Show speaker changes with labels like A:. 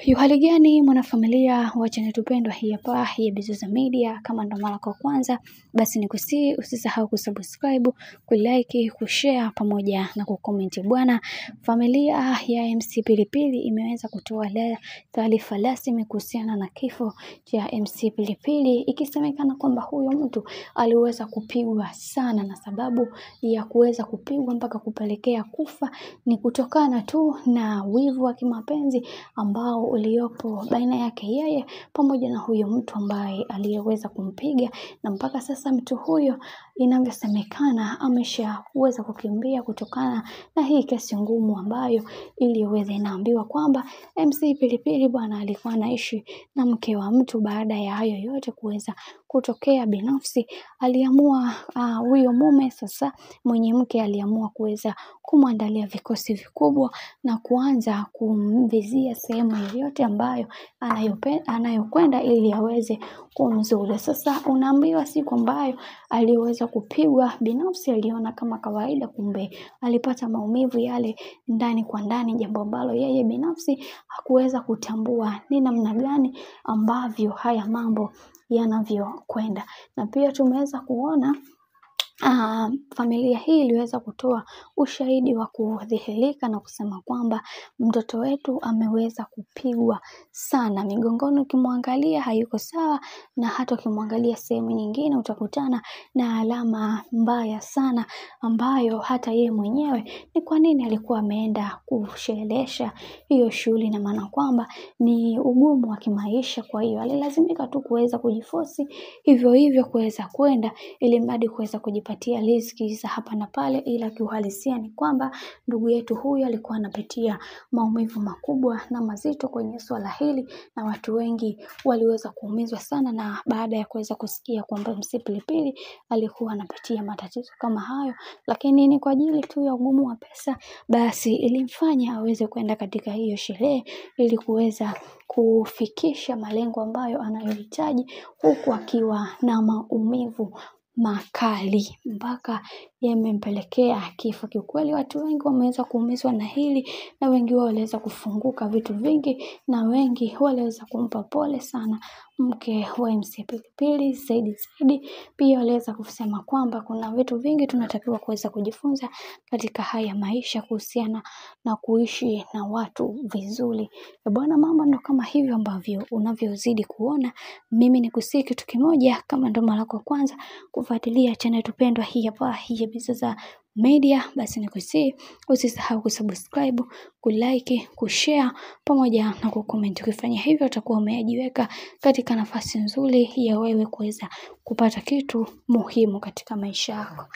A: Hali gani mwanafamilia wa channel pendwa hii hapa ya Bizoza Media. Kama ndo mara kwa kwanza basi nikusii usisahau kusubscribe, kulike, kushare pamoja na kucomment. Bwana, familia ya MC Pilipili imeweza kutoa taarifa rasmi kuhusiana na kifo cha MC Pilipili, ikisemekana kwamba huyo mtu aliweza kupigwa sana, na sababu ya kuweza kupigwa mpaka kupelekea kufa ni kutokana tu na wivu wa kimapenzi ambao uliopo baina yake yeye pamoja na huyo mtu ambaye aliyeweza kumpiga, na mpaka sasa mtu huyo inavyosemekana ameshaweza kukimbia kutokana na hii kesi ngumu ambayo iliweza inaambiwa kwamba MC Pilipili bwana alikuwa anaishi na mke wa mtu. Baada ya hayo yote kuweza kutokea, binafsi aliamua huyo mume sasa mwenye mke aliamua kuweza kumwandalia vikosi vikubwa na kuanza kumvizia sehemu yoyote ambayo anayokwenda ili aweze kumzuru. Sasa unaambiwa siku ambayo aliweza kupigwa, binafsi aliona kama kawaida, kumbe alipata maumivu yale ndani kwa ndani, jambo ambalo yeye binafsi hakuweza kutambua ni namna gani ambavyo haya mambo yanavyokwenda. Na pia tumeweza kuona familia hii iliweza kutoa ushahidi wa kudhihirika na kusema kwamba mtoto wetu ameweza kupigwa sana. Migongoni ukimwangalia hayuko sawa, na hata ukimwangalia sehemu nyingine utakutana na alama mbaya sana ambayo hata yeye mwenyewe ni kwa nini alikuwa ameenda kusherehesha hiyo shughuli, na maana kwamba ni ugumu wa kimaisha. Kwa hiyo alilazimika tu kuweza kujifosi hivyo kuweza kwenda ili mradi kuweza kujipatia riziki za hapa na pale, ila kiuhalisia ni kwamba ndugu yetu huyu alikuwa anapitia maumivu makubwa na mazito kwenye swala hili, na watu wengi waliweza kuumizwa sana na baada ya kuweza kusikia kwamba MC Pilipili alikuwa anapitia matatizo kama hayo, lakini ni kwa ajili tu ya ugumu wa pesa basi ilimfanya aweze kwenda katika hiyo sherehe ili kuweza kufikisha malengo ambayo anayohitaji, huku akiwa na maumivu makali mpaka yamempelekea kifo. Kiukweli watu wengi wameweza kuumizwa na hili, na wengi wao waliweza kufunguka vitu vingi, na wengi waliweza kumpa pole sana mke wa MC Pilipili. Zaidi pia waliweza kusema kwamba kuna vitu vingi tunatakiwa kuweza kujifunza katika haya maisha kuhusiana na kuishi na watu vizuri. Bwana, mambo ndo kama hivyo ambavyo unavyozidi kuona. Mimi nikusii kitu kimoja, kama ndo mara kwa kwanza kufuatilia channel pendwa hii hapa ya Bizoza Media, basi nikusii usisahau kusubscribe, kulike, kushare pamoja na kucomment. Ukifanya hivyo utakuwa umejiweka katika nafasi nzuri ya wewe kuweza kupata kitu muhimu katika maisha yako.